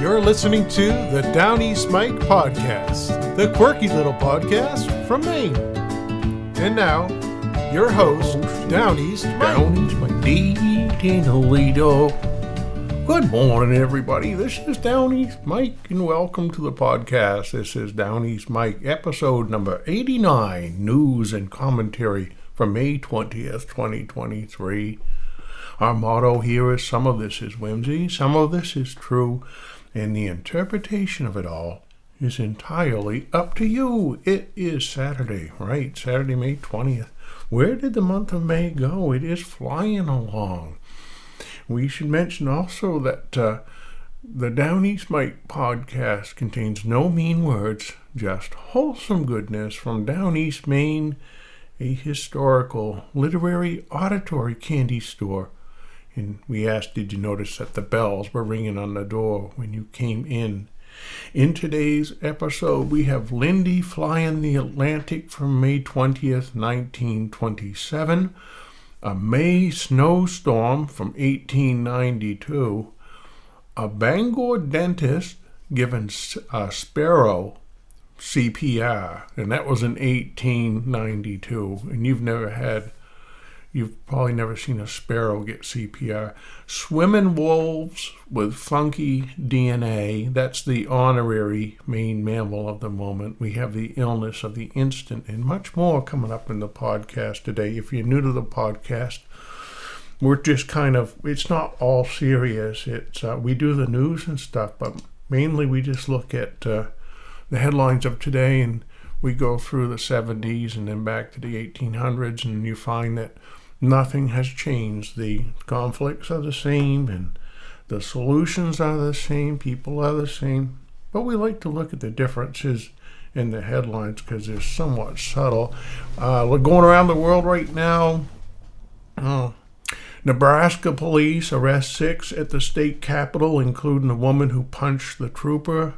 You're listening to the Downeast Mike podcast, the quirky little podcast from Maine. And now, your host, Downeast Mike. Downeast Mike. Good morning, everybody. This is Downeast Mike, and welcome to the podcast. This is Downeast Mike, episode number 89, news and commentary from May 20th, 2023. Our motto here is, some of this is whimsy, some of this is true, and the interpretation of it all is entirely up to you. It is Saturday, right? Saturday, May 20th. Where did the month of May go? It is flying along. We should mention also that the Downeast Mike podcast contains no mean words, just wholesome goodness from Downeast Maine, a historical, literary, auditory candy store. And we asked, did you notice that the bells were ringing on the door when you came in? In today's episode, we have Lindy flying the Atlantic from May 20th, 1927, a May snowstorm from 1892, a Bangor dentist giving Sparrow CPR, and that was in 1892, and you've probably never seen a sparrow get CPR. Swimming wolves with funky DNA. That's the honorary Maine mammal of the moment. We have the illness of the instant and much more coming up in the podcast today. If you're new to the podcast, we're just it's not all serious. It's we do the news and stuff, but mainly we just look at the headlines of today, and we go through the 70s and then back to the 1800s, and you find that nothing has changed. The conflicts are the same, and the solutions are the same. People are the same. But we like to look at the differences in the headlines because they're somewhat subtle. We're going around the world right now. Nebraska police arrest 6 at the state capitol, including a woman who punched the trooper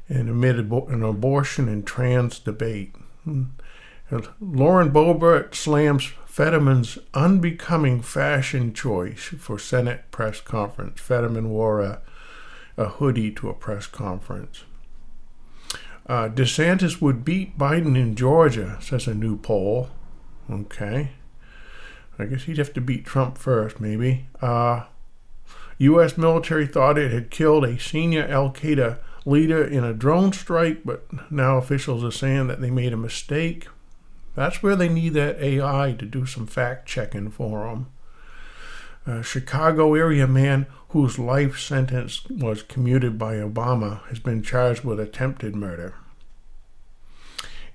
and admitted an abortion and trans debate. Lauren Boebert slams Fetterman's unbecoming fashion choice for Senate press conference. Fetterman wore a hoodie to a press conference. DeSantis would beat Biden in Georgia, says a new poll. Okay. I guess he'd have to beat Trump first, maybe. U.S. military thought it had killed a senior Al-Qaeda leader in a drone strike, but now officials are saying that they made a mistake. That's where they need that AI to do some fact-checking for them. A Chicago area man whose life sentence was commuted by Obama has been charged with attempted murder.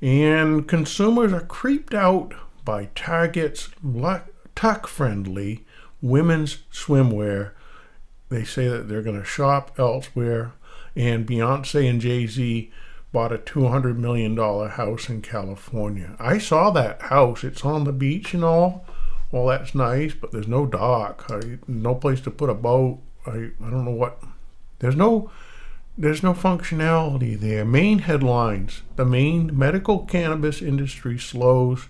And consumers are creeped out by Target's tuck-friendly women's swimwear. They say that they're going to shop elsewhere. And Beyonce and Jay-Z bought a $200 million house in California. I saw that house. It's on the beach and all. Well, that's nice, but there's no dock. No place to put a boat. I don't know what. There's no functionality there. Maine headlines. The Maine medical cannabis industry slows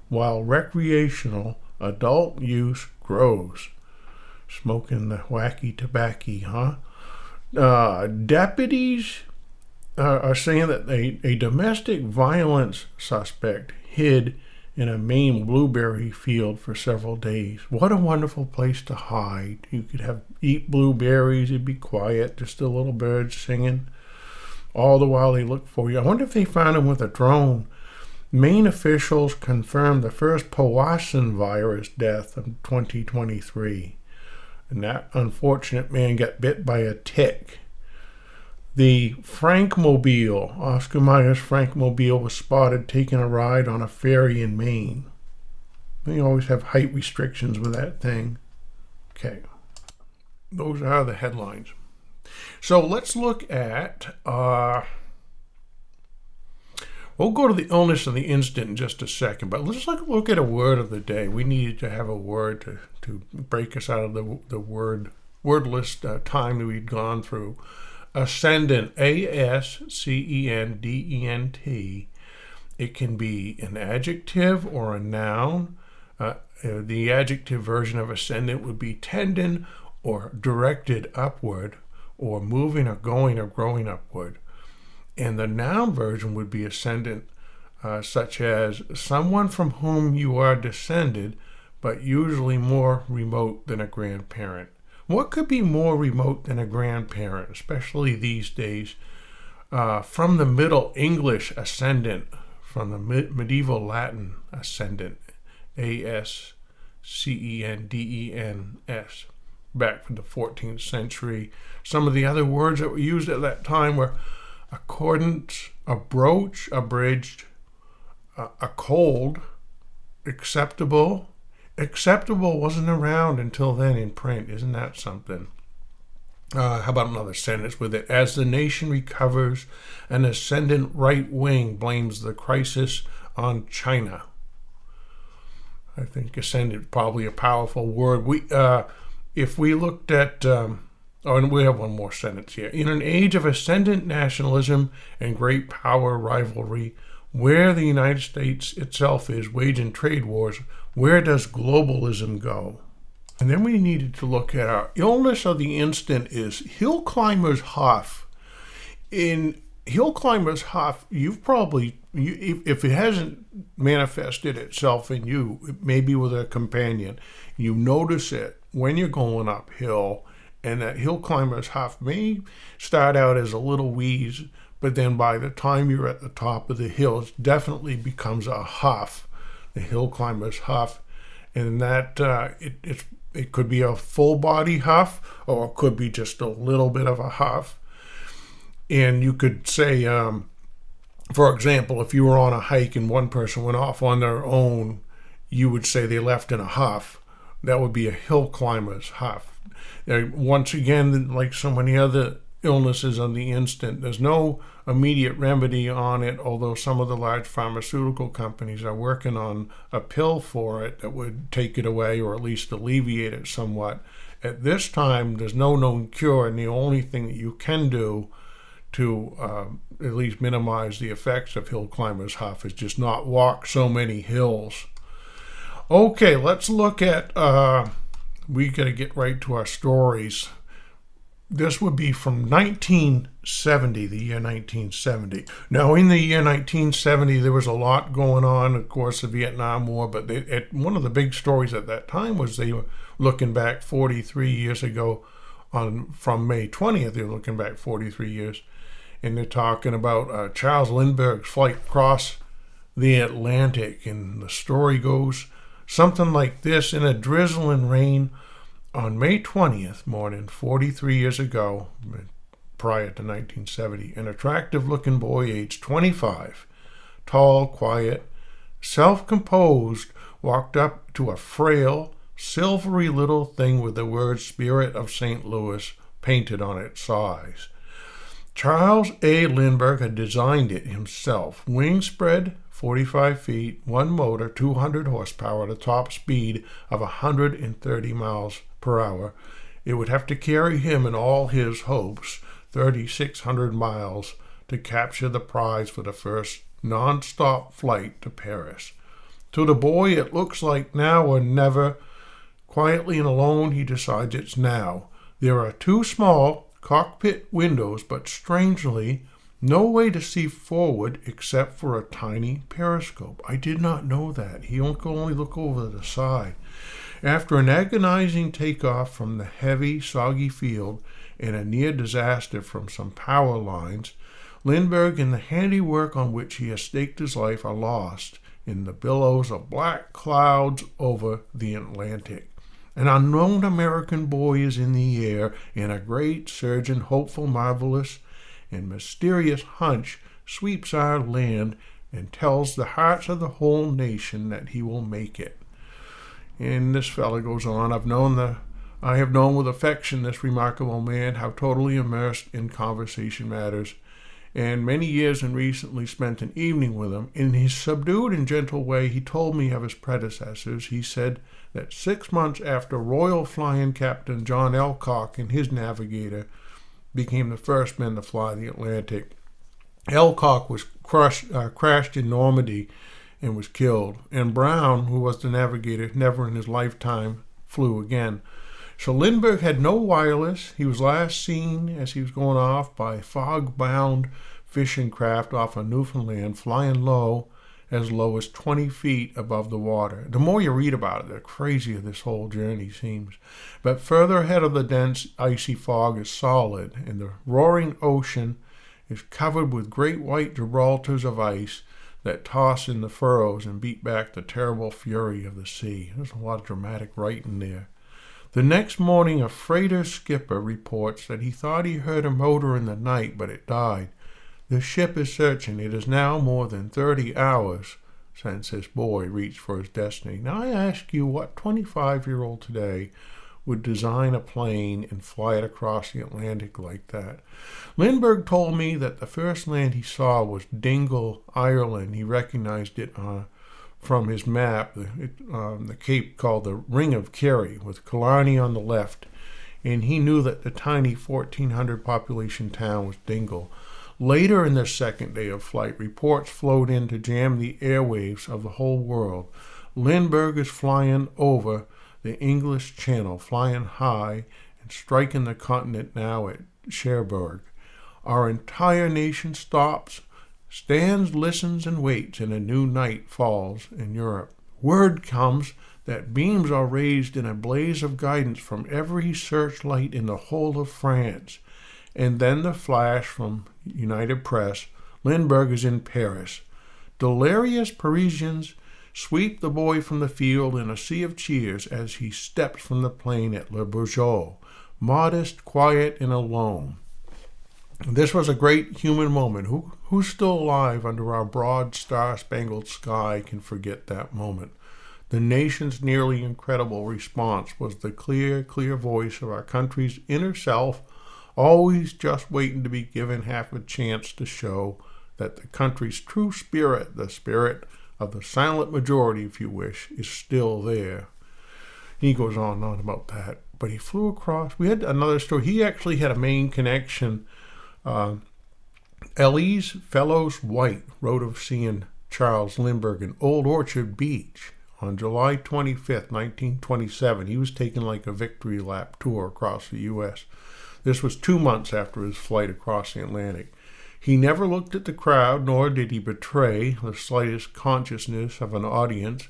while recreational adult use grows. Smoking the wacky tobacco, huh? Deputies are saying that a domestic violence suspect hid in a Maine blueberry field for several days. What a wonderful place to hide. You could eat blueberries, it'd be quiet, just the little birds singing. All the while they look for you. I wonder if they found him with a drone. Maine officials confirmed the first Powassan virus death of 2023. And that unfortunate man got bit by a tick. The Frankmobile, Oscar Mayer's Frankmobile, was spotted taking a ride on a ferry in Maine. They always have height restrictions with that thing. Okay. Those are the headlines. So let's look at, we'll go to the illness and the instant in just a second, but let's look at a word of the day. We needed to have a word to break us out of the wordless time that we'd gone through. Ascendant, A-S-C-E-N-D-E-N-T. It can be an adjective or a noun. The adjective version of ascendant would be tendon or directed upward, or moving or going or growing upward. And the noun version would be ascendant, such as someone from whom you are descended, but usually more remote than a grandparent. What could be more remote than a grandparent, especially these days? From the Middle English ascendant, from the medieval Latin ascendant, ascendens, back from the 14th century. Some of the other words that were used at that time were accordance, approach, abridged, a cold, acceptable. Acceptable wasn't around until then in print. Isn't that something? How about another sentence with it? As the nation recovers, an ascendant right wing blames the crisis on China. I think ascendant is probably a powerful word. If we looked at, and we have one more sentence here. In an age of ascendant nationalism and great power rivalry, where the United States itself is waging trade wars, where does globalism go? And then we needed to look at our illness of the instant is hill climber's huff. In hill climber's huff, you've probably, if it hasn't manifested itself in you, maybe with a companion, you notice it when you're going uphill, and that hill climber's huff may start out as a little wheeze, but then by the time you're at the top of the hill, it definitely becomes a huff, the hill climber's huff, and that it could be a full body huff, or it could be just a little bit of a huff. And you could say, for example, if you were on a hike and one person went off on their own, you would say they left in a huff. That would be a hill climber's huff. Once again, like so many other illnesses on the instant, there's no immediate remedy on it, although some of the large pharmaceutical companies are working on a pill for it that would take it away or at least alleviate it somewhat. At this time, there's no known cure, and the only thing that you can do to at least minimize the effects of hill climber's huff is just not walk so many hills. Okay, let's look at, we got to get right to our stories. This would be from 1970, the year 1970. Now, in the year 1970, there was a lot going on, of course, the Vietnam War, but one of the big stories at that time was they were looking back 43 years ago from May 20th, they were looking back 43 years, and they're talking about Charles Lindbergh's flight across the Atlantic, and the story goes something like this: in a drizzling rain, on May 20th morning, 43 years ago, prior to 1970, an attractive-looking boy aged 25, tall, quiet, self-composed, walked up to a frail, silvery little thing with the words Spirit of St. Louis painted on its sides. Charles A. Lindbergh had designed it himself. Wing spread, 45 feet, one motor, 200 horsepower at a top speed of 130 miles per hour. It would have to carry him and all his hopes 3,600 miles to capture the prize for the first non-stop flight to Paris. To the boy, it looks like now or never. Quietly and alone, he decides it's now. There are two small cockpit windows, but strangely, no way to see forward except for a tiny periscope. I did not know that. He could only look over the side. After an agonizing takeoff from the heavy, soggy field and a near disaster from some power lines, Lindbergh and the handiwork on which he has staked his life are lost in the billows of black clouds over the Atlantic. An unknown American boy is in the air, and a great, surging, hopeful, marvelous, and mysterious hunch sweeps our land and tells the hearts of the whole nation that he will make it. And this fellow goes on, I have known with affection this remarkable man, how totally immersed in conversation matters, and many years and recently spent an evening with him. In his subdued and gentle way, he told me of his predecessors. He said that 6 months after Royal Flying Captain John Elcock and his navigator became the first men to fly the Atlantic, Elcock was crashed in Normandy and was killed, and Brown, who was the navigator, never in his lifetime flew again. So Lindbergh had no wireless. He was last seen as he was going off by fog-bound fishing craft off of Newfoundland, flying low as 20 feet above the water. The more you read about it, the crazier this whole journey seems. But further ahead of the dense, icy fog is solid, and the roaring ocean is covered with great white Gibraltars of ice that toss in the furrows and beat back the terrible fury of the sea. There's a lot of dramatic writing there. The next morning, a freighter skipper reports that he thought he heard a motor in the night, but it died. The ship is searching. It is now more than 30 hours since this boy reached for his destiny. Now I ask you, what 25-year-old today would design a plane and fly it across the Atlantic like that? Lindbergh told me that the first land he saw was Dingle, Ireland. He recognized it from his map, the cape called the Ring of Kerry, with Killarney on the left, and he knew that the tiny 1,400 population town was Dingle. Later in their second day of flight, reports flowed in to jam the airwaves of the whole world. Lindbergh is flying over the English Channel, flying high and striking the continent now at Cherbourg. Our entire nation stops, stands, listens, and waits, and a new night falls in Europe. Word comes that beams are raised in a blaze of guidance from every searchlight in the whole of France. And then the flash from United Press, Lindbergh is in Paris. Delirious Parisians sweep the boy from the field in a sea of cheers as he steps from the plane at Le Bourgeois, modest, quiet, and alone. This was a great human moment. Who's still alive under our broad star-spangled sky can forget that moment? The nation's nearly incredible response was the clear voice of our country's inner self, always just waiting to be given half a chance to show that the country's true spirit, the spirit of the silent majority, if you wish, is still there. He goes on and on about that. But he flew across. We had another story. He actually had a Maine connection. Elise Fellows White wrote of seeing Charles Lindbergh in Old Orchard Beach on July 25th, 1927. He was taking like a victory lap tour across the U.S. This was 2 months after his flight across the Atlantic. He never looked at the crowd, nor did he betray the slightest consciousness of an audience.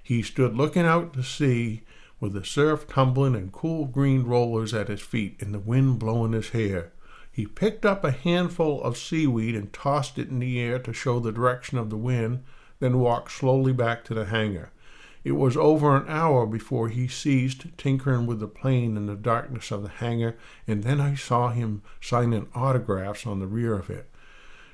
He stood looking out to sea with the surf tumbling and cool green rollers at his feet and the wind blowing his hair. He picked up a handful of seaweed and tossed it in the air to show the direction of the wind, then walked slowly back to the hangar. It was over an hour before he ceased tinkering with the plane in the darkness of the hangar, and then I saw him signing autographs on the rear of it.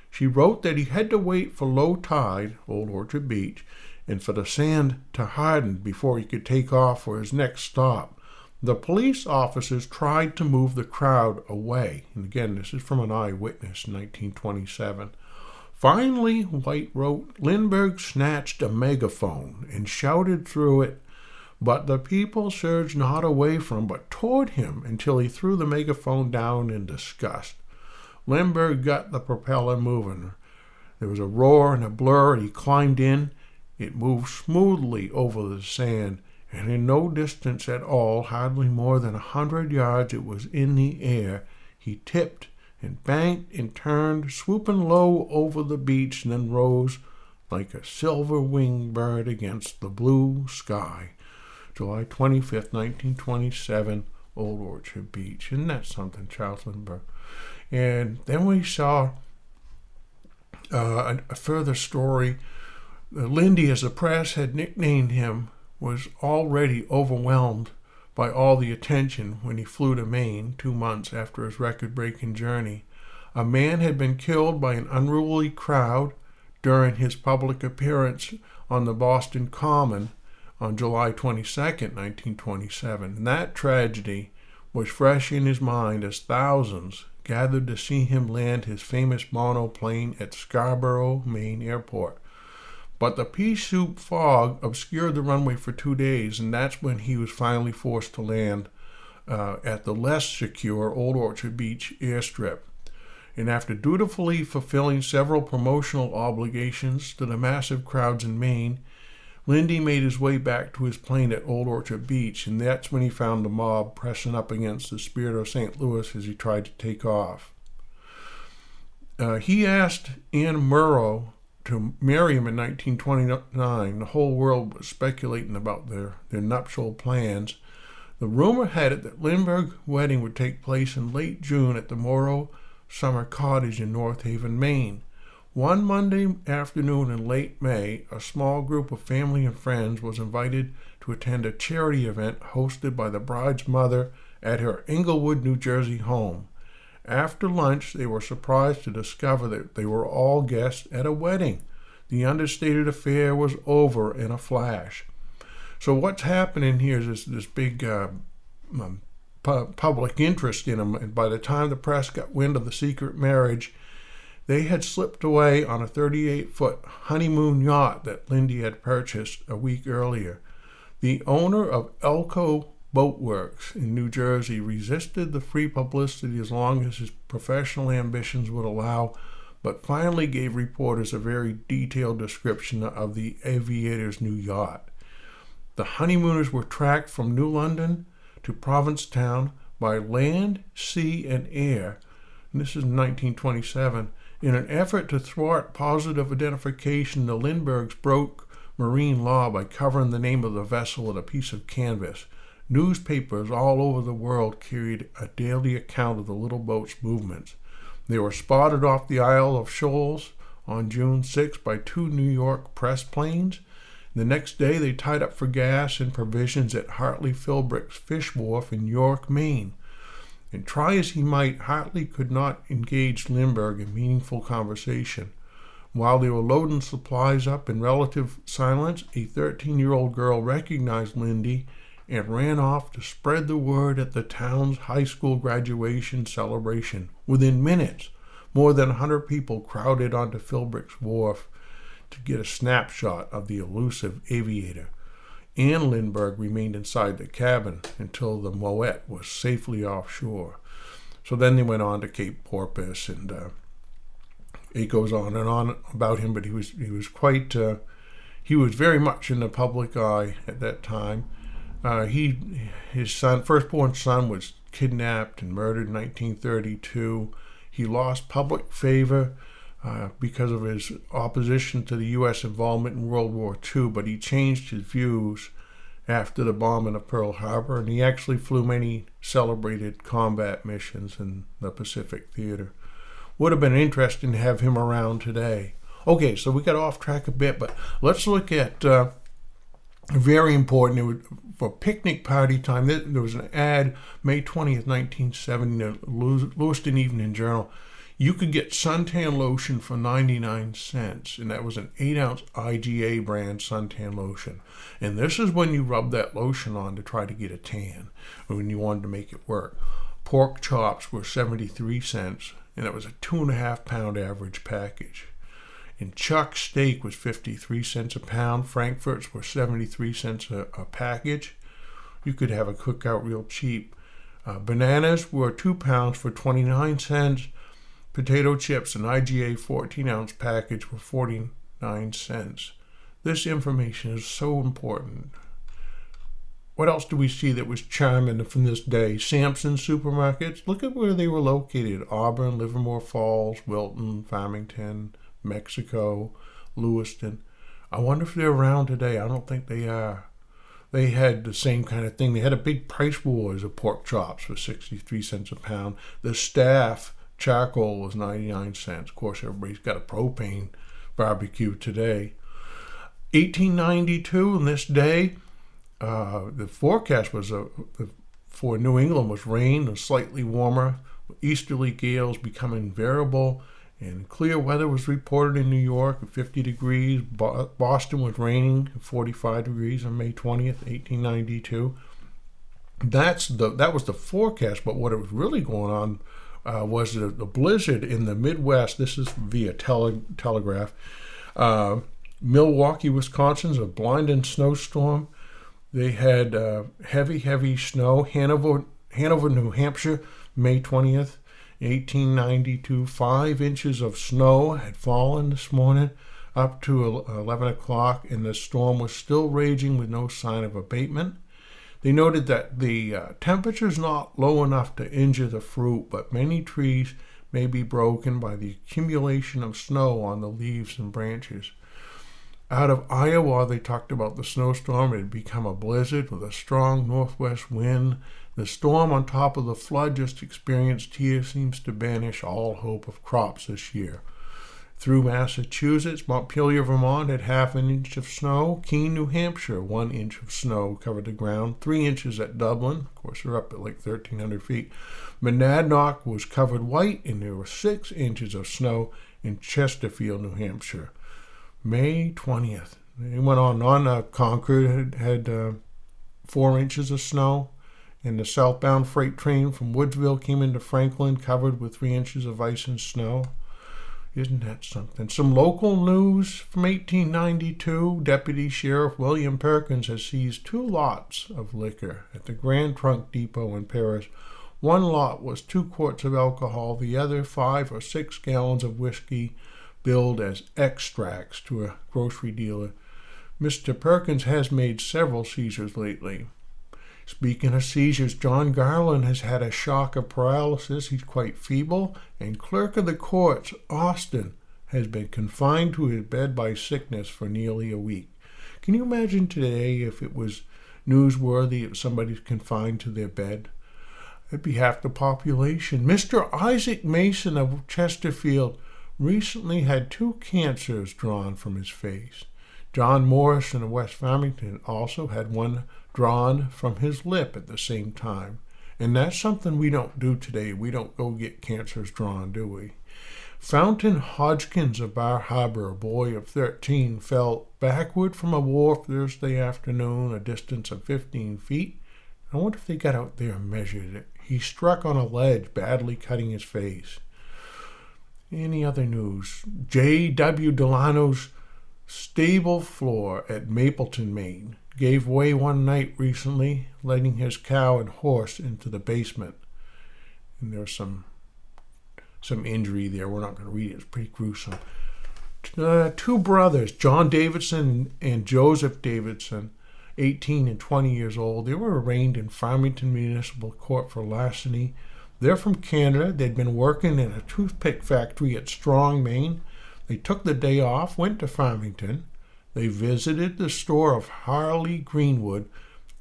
She wrote that he had to wait for low tide, Old Orchard Beach, and for the sand to harden before he could take off for his next stop. The police officers tried to move the crowd away. And again, this is from an eyewitness in 1927. Finally, White wrote, Lindbergh snatched a megaphone and shouted through it, but the people surged not away from but toward him until he threw the megaphone down in disgust. Lindbergh got the propeller moving. There was a roar and a blur, and he climbed in. It moved smoothly over the sand, and in no distance at all, hardly more than 100 yards, it was in the air. He tipped and banked and turned, swooping low over the beach, and then rose like a silver-winged bird against the blue sky. July 25th, 1927, Old Orchard Beach. Isn't that something, Charles Lindbergh? And then we saw a further story. Lindy, as the press had nicknamed him, was already overwhelmed by all the attention when he flew to Maine 2 months after his record-breaking journey. A man had been killed by an unruly crowd during his public appearance on the Boston Common on July 22nd, 1927. And that tragedy was fresh in his mind as thousands gathered to see him land his famous monoplane at Scarborough, Maine airport. But the pea soup fog obscured the runway for 2 days, and that's when he was finally forced to land at the less secure Old Orchard Beach airstrip. And after dutifully fulfilling several promotional obligations to the massive crowds in Maine, Lindy made his way back to his plane at Old Orchard Beach, and that's when he found the mob pressing up against the Spirit of St. Louis as he tried to take off. He asked Anne Murrow to marry him in 1929. The whole world was speculating about their nuptial plans. The rumor had it that Lindbergh's wedding would take place in late June at the Morrow Summer Cottage in North Haven, Maine. One Monday afternoon in late May, a small group of family and friends was invited to attend a charity event hosted by the bride's mother at her Englewood, New Jersey home. After lunch, they were surprised to discover that they were all guests at a wedding. The understated affair was over in a flash. So what's happening here is this big public interest in them, and by the time the press got wind of the secret marriage, they had slipped away on a 38-foot honeymoon yacht that Lindy had purchased a week earlier. The owner of Elko Boatworks in New Jersey resisted the free publicity as long as his professional ambitions would allow, but finally gave reporters a very detailed description of the aviator's new yacht. The honeymooners were tracked from New London to Provincetown by land, sea, and air, and this is 1927. In an effort to thwart positive identification, the Lindberghs broke marine law by covering the name of the vessel with a piece of canvas. Newspapers all over the world carried a daily account of the little boat's movements. They were spotted off the Isle of Shoals on June 6 by 2 New York press planes. The next day, they tied up for gas and provisions at Hartley Philbrick's fish wharf in York, Maine. And try as he might, Hartley could not engage Lindbergh in meaningful conversation. While they were loading supplies up in relative silence, a 13-year-old girl recognized Lindy and ran off to spread the word at the town's high school graduation celebration. Within minutes, more than 100 people crowded onto Philbrick's wharf to get a snapshot of the elusive aviator. Anne Lindbergh remained inside the cabin until the Moet was safely offshore. So then they went on to Cape Porpoise, and it goes on and on about him. But he was very much in the public eye at that time. His firstborn son, was kidnapped and murdered in 1932. He lost public favor because of his opposition to the U.S. involvement in World War II, but he changed his views after the bombing of Pearl Harbor, and he actually flew many celebrated combat missions in the Pacific Theater. Would have been interesting to have him around today. Okay, so we got off track a bit, but let's look at very important. For picnic party time, there was an ad, May 20th, 1970, in the Lewiston Evening Journal. You could get suntan lotion for 99 cents, and that was an 8-ounce IGA brand suntan lotion. And this is when you rub that lotion on to try to get a tan, when you wanted to make it work. Pork chops were 73 cents, and it was a 2.5-pound average package. And chuck steak was 53 cents a pound. Frankfurts were 73 cents a package. You could have a cookout real cheap. Bananas were 2 pounds for 29 cents. Potato chips, an IGA 14-ounce package, were 49 cents. This information is so important. What else do we see that was charming from this day? Sampson's supermarkets. Look at where they were located. Auburn, Livermore Falls, Wilton, Farmington, Mexico, Lewiston. I wonder if they're around today. I don't think they are. They had the same kind of thing. They had a big price wars of pork chops for 63 cents a pound. The Staff charcoal was 99 cents. Of course, everybody's got a propane barbecue today. 1892, on this day, the forecast was for New England was rain and slightly warmer, easterly gales becoming variable, and clear weather was reported in New York at 50 degrees. Boston was raining at 45 degrees on May 20th, 1892. That was the forecast, but what was really going on was the blizzard in the Midwest. This is via telegraph. Milwaukee, Wisconsin's a blinding snowstorm. They had heavy snow. Hanover, New Hampshire, May 20th, 1892. 5 inches of snow had fallen this morning. up to 11 o'clock, and the storm was still raging with no sign of abatement. They noted that the temperature is not low enough to injure the fruit, but many trees may be broken by the accumulation of snow on the leaves and branches. Out of Iowa, they talked about the snowstorm. It had become a blizzard with a strong northwest wind. The storm on top of the flood just experienced here seems to banish all hope of crops this year. Through Massachusetts, Montpelier, Vermont had half an inch of snow. Keene, New Hampshire, 1 inch of snow covered the ground. 3 inches at Dublin. Of course, they're up at like 1,300 feet. Monadnock was covered white, and there were 6 inches of snow in Chesterfield, New Hampshire. May 20th. They went on. Concord had 4 inches of snow. And the southbound freight train from Woodsville came into Franklin covered with 3 inches of ice and snow. Isn't that something? Some local news from 1892. Deputy Sheriff William Perkins has seized 2 lots of liquor at the Grand Trunk Depot in Paris. One lot was 2 quarts of alcohol, the other 5 or 6 gallons of whiskey billed as extracts to a grocery dealer. Mr. Perkins has made several seizures lately. Speaking of seizures, John Garland has had a shock of paralysis. He's quite feeble. And Clerk of the Courts, Austin, has been confined to his bed by sickness for nearly a week. Can you imagine today if it was newsworthy if somebody's confined to their bed? It'd be half the population. Mr. Isaac Mason of Chesterfield recently had 2 cancers drawn from his face. John Morrison of West Farmington also had one drawn from his lip at the same time. And that's something we don't do today. We don't go get cancers drawn, do we? Fountain Hodgkins of Bar Harbor, a boy of 13, fell backward from a wharf Thursday afternoon, a distance of 15 feet. I wonder if they got out there and measured it. He struck on a ledge, badly cutting his face. Any other news? J.W. Delano's stable floor at Mapleton, Maine, gave way one night recently, letting his cow and horse into the basement. And there's some injury there. We're not going to read it. It's pretty gruesome. 2 brothers, John Davidson and Joseph Davidson, 18 and 20 years old. They were arraigned in Farmington Municipal Court for larceny. They're from Canada. They'd been working in a toothpick factory at Strong, Maine. They took the day off, went to Farmington. They visited the store of Harley Greenwood,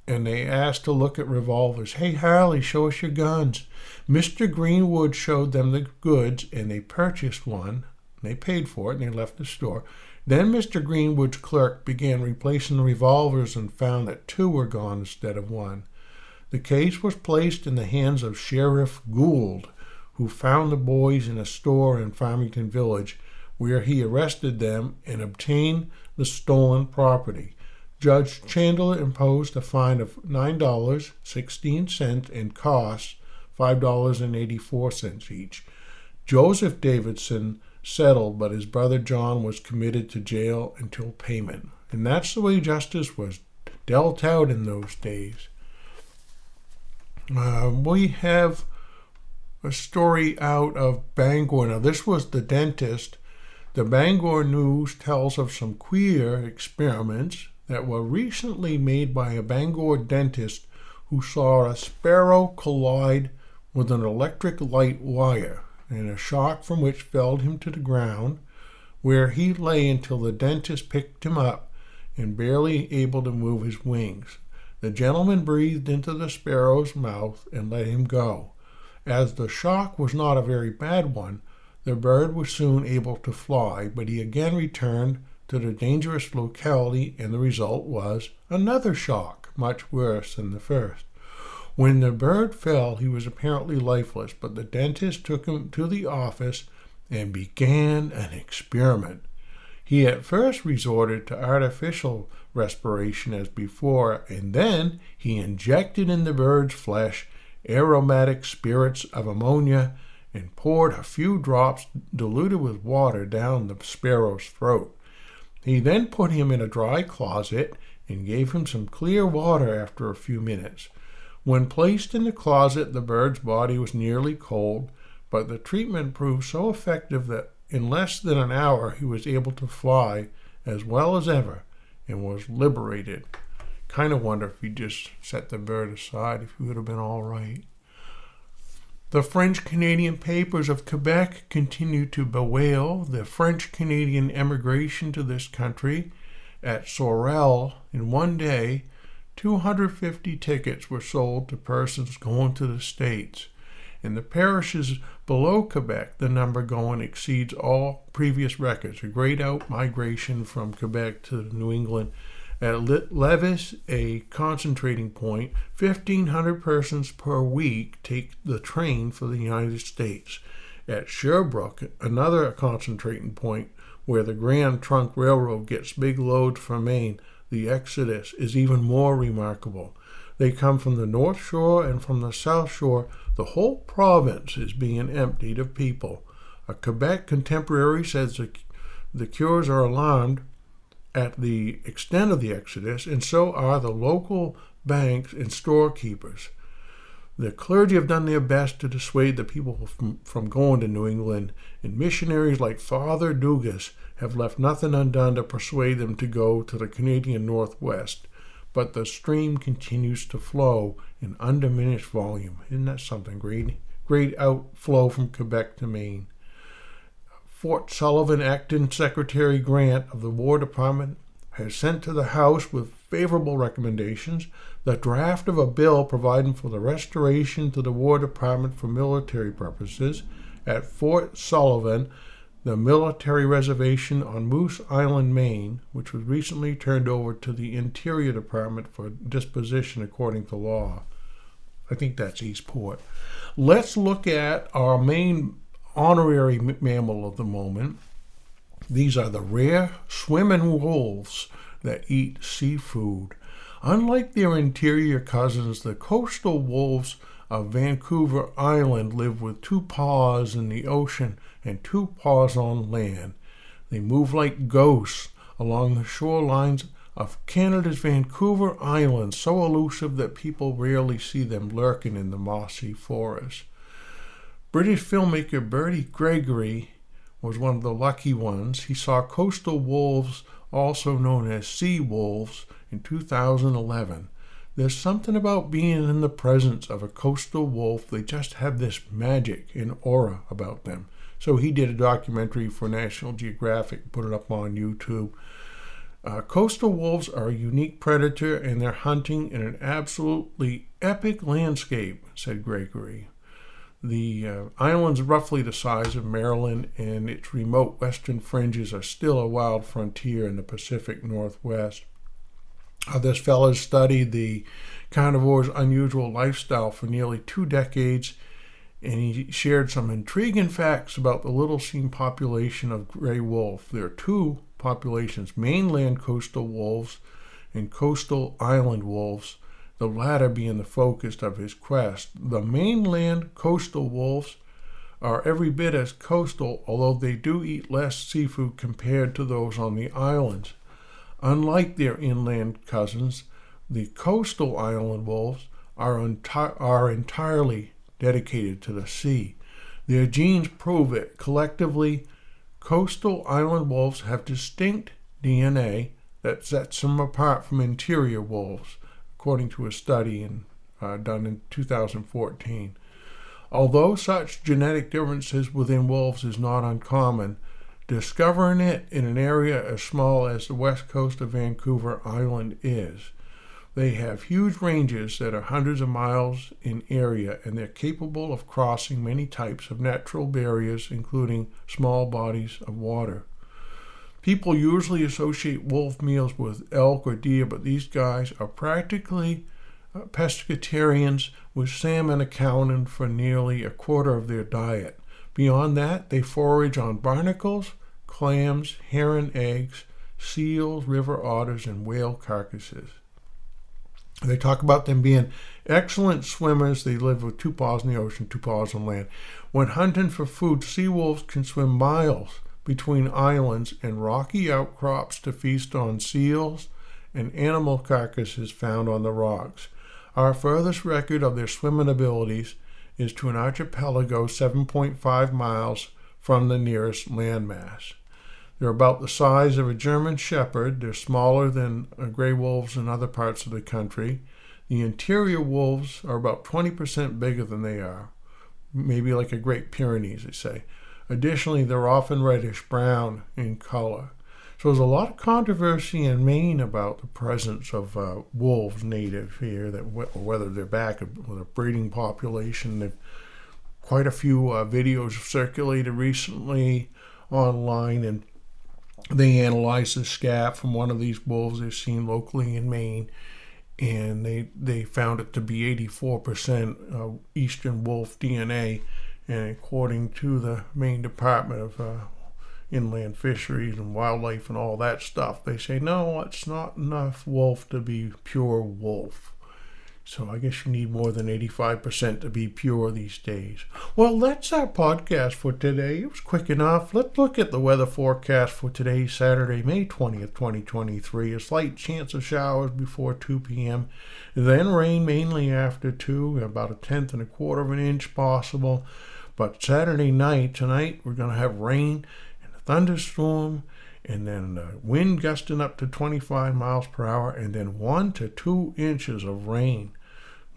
and they asked to look at revolvers. Hey, Harley, show us your guns. Mr. Greenwood showed them the goods, and they purchased one. They paid for it, and they left the store. Then Mr. Greenwood's clerk began replacing the revolvers and found that 2 were gone instead of 1. The case was placed in the hands of Sheriff Gould, who found the boys in a store in Farmington Village, where he arrested them and obtained the stolen property. Judge Chandler imposed a fine of $9.16 and costs $5.84 each. Joseph Davidson settled, but his brother John was committed to jail until payment. And that's the way justice was dealt out in those days. We have a story out of Bangor. Now, this was the dentist. The Bangor News tells of some queer experiments that were recently made by a Bangor dentist who saw a sparrow collide with an electric light wire, and a shock from which felled him to the ground, where he lay until the dentist picked him up and barely able to move his wings. The gentleman breathed into the sparrow's mouth and let him go. As the shock was not a very bad one, the bird was soon able to fly, but he again returned to the dangerous locality, and the result was another shock, much worse than the first. When the bird fell, he was apparently lifeless, but the dentist took him to the office and began an experiment. He at first resorted to artificial respiration as before, and then he injected in the bird's flesh aromatic spirits of ammonia and poured a few drops diluted with water down the sparrow's throat. He then put him in a dry closet and gave him some clear water after a few minutes. When placed in the closet, the bird's body was nearly cold, but the treatment proved so effective that in less than an hour, he was able to fly as well as ever and was liberated. Kind of wonder if he just set the bird aside, if he would have been all right. The French-Canadian papers of Quebec continue to bewail the French-Canadian emigration to this country. At Sorel, in one day, 250 tickets were sold to persons going to the States. In the parishes below Quebec, the number going exceeds all previous records. A great out-migration from Quebec to New England. At Lévis, a concentrating point, 1,500 persons per week take the train for the United States. At Sherbrooke, another concentrating point where the Grand Trunk Railroad gets big loads from Maine, the exodus is even more remarkable. They come from the North Shore and from the South Shore. The whole province is being emptied of people. A Quebec contemporary says the cures are alarmed at the extent of the exodus, and so are the local banks and storekeepers. The clergy have done their best to dissuade the people from going to New England, and missionaries like Father Dugas have left nothing undone to persuade them to go to the Canadian Northwest. But the stream continues to flow in undiminished volume. Isn't that something? Great outflow from Quebec to Maine. Fort Sullivan Acting Secretary Grant of the War Department has sent to the House with favorable recommendations the draft of a bill providing for the restoration to the War Department for military purposes at Fort Sullivan, the military reservation on Moose Island, Maine, which was recently turned over to the Interior Department for disposition according to law. I think that's Eastport. Let's look at our main honorary mammal of the moment. These are the rare swimming wolves that eat seafood. Unlike their interior cousins, the coastal wolves of Vancouver Island live with 2 paws in the ocean and 2 paws on land. They move like ghosts along the shorelines of Canada's Vancouver Island, so elusive that people rarely see them lurking in the mossy forest. British filmmaker Bertie Gregory was one of the lucky ones. He saw coastal wolves, also known as sea wolves, in 2011. There's something about being in the presence of a coastal wolf. They just have this magic and aura about them. So he did a documentary for National Geographic, put it up on YouTube. Coastal wolves are a unique predator, and they're hunting in an absolutely epic landscape, said Gregory. The island's roughly the size of Maryland, and its remote western fringes are still a wild frontier in the Pacific Northwest. This fellow's studied the carnivore's unusual lifestyle for nearly 2 decades, and he shared some intriguing facts about the little-seen population of gray wolf. There are 2 populations, mainland coastal wolves and coastal island wolves, the latter being the focus of his quest. The mainland coastal wolves are every bit as coastal, although they do eat less seafood compared to those on the islands. Unlike their inland cousins, the coastal island wolves are entirely dedicated to the sea. Their genes prove it. Collectively, coastal island wolves have distinct DNA that sets them apart from interior wolves, according to a study done in 2014. Although such genetic differences within wolves is not uncommon, discovering it in an area as small as the west coast of Vancouver Island is. They have huge ranges that are hundreds of miles in area, and they're capable of crossing many types of natural barriers, including small bodies of water. People usually associate wolf meals with elk or deer, but these guys are practically pescatarians, with salmon accounting for nearly a quarter of their diet. Beyond that, they forage on barnacles, clams, heron eggs, seals, river otters, and whale carcasses. They talk about them being excellent swimmers. They live with 2 paws in the ocean, 2 paws on land. When hunting for food, sea wolves can swim miles between islands and rocky outcrops to feast on seals and animal carcasses found on the rocks. Our furthest record of their swimming abilities is to an archipelago 7.5 miles from the nearest landmass. They're about the size of a German Shepherd. They're smaller than gray wolves in other parts of the country. The interior wolves are about 20% bigger than they are, maybe like a Great Pyrenees, they say. Additionally, they're often reddish-brown in color. So there's a lot of controversy in Maine about the presence of wolves native here, whether they're back with a breeding population. Quite a few videos circulated recently online, and they analyzed the scat from one of these wolves they've seen locally in Maine, and they found it to be 84% Eastern wolf DNA. And according to the Maine Department of Inland Fisheries and Wildlife and all that stuff, they say, no, it's not enough wolf to be pure wolf. So I guess you need more than 85% to be pure these days. Well, that's our podcast for today. It was quick enough. Let's look at the weather forecast for today, Saturday, May 20th, 2023. A slight chance of showers before 2 p.m. Then rain mainly after 2, about 1/10 and 1/4 of an inch possible. But Saturday night, tonight, we're going to have rain and a thunderstorm, and then wind gusting up to 25 miles per hour, and then 1 to 2 inches of rain.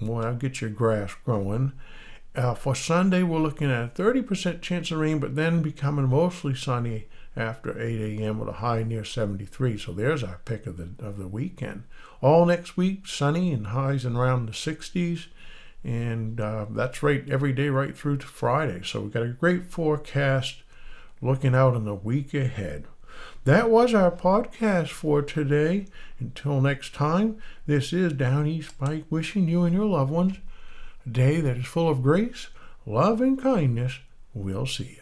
Well, that'll get your grass growing. For Sunday, we're looking at a 30% chance of rain, but then becoming mostly sunny after 8 a.m. with a high near 73. So there's our pick of the weekend. All next week, sunny and highs in around the 60s. And that's right every day right through to Friday. So we've got a great forecast looking out in the week ahead. That was our podcast for today. Until next time, this is Downeast Mike wishing you and your loved ones a day that is full of grace, love, and kindness. We'll see you.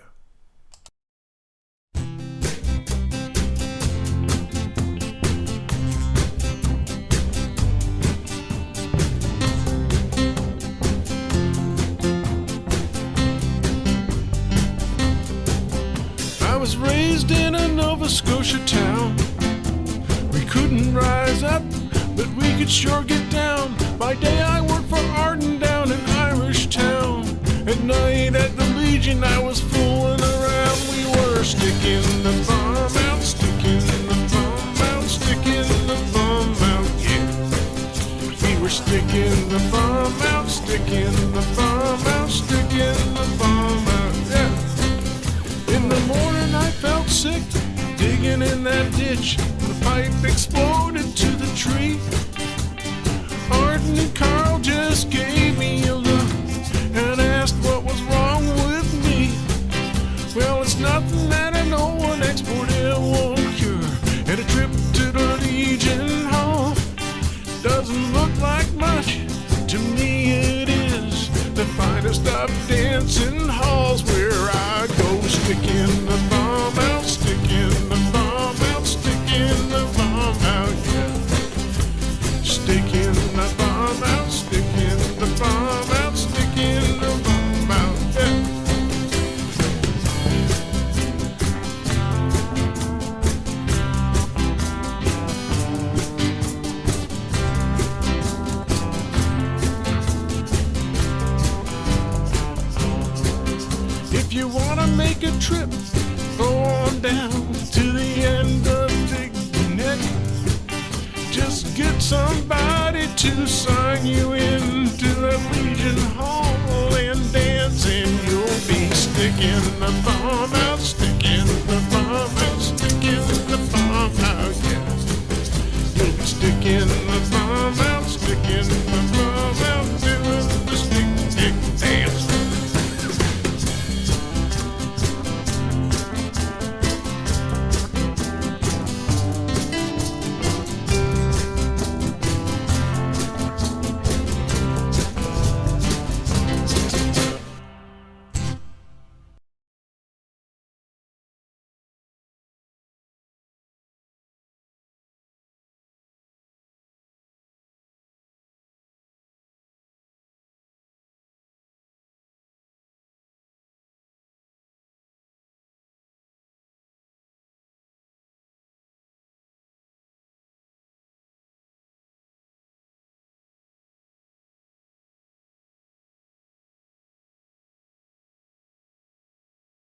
I was raised in a Nova Scotia town. We couldn't rise up, but we could sure get down. By day I worked for Arden down in Irish Town. At night at the Legion I was fooling around. We were sticking the thumb out, sticking the thumb out, sticking the thumb out, yeah. We were sticking the thumb out, sticking the thumb out, sticking the thumb out, yeah. In the morning I felt sick, digging in that ditch. The pipe exploded to the tree. Arden and Carl just gave me a look and asked what was wrong with me. Well, it's nothing that I know an export it won't cure. And a trip to the Legion Hall doesn't look like much. To me it is the finest of dancing halls where I go, sticking the thumb out, sticking the thumb out, sticking the thumb out, yeah. Sticking the thumb out, sticking the thumb out, sticking the thumb out, yeah. If you wanna make a trip, go on down to the end of Big Neck. Just get somebody to sign you into the Legion Hall and dance, and you'll be sticking the thumb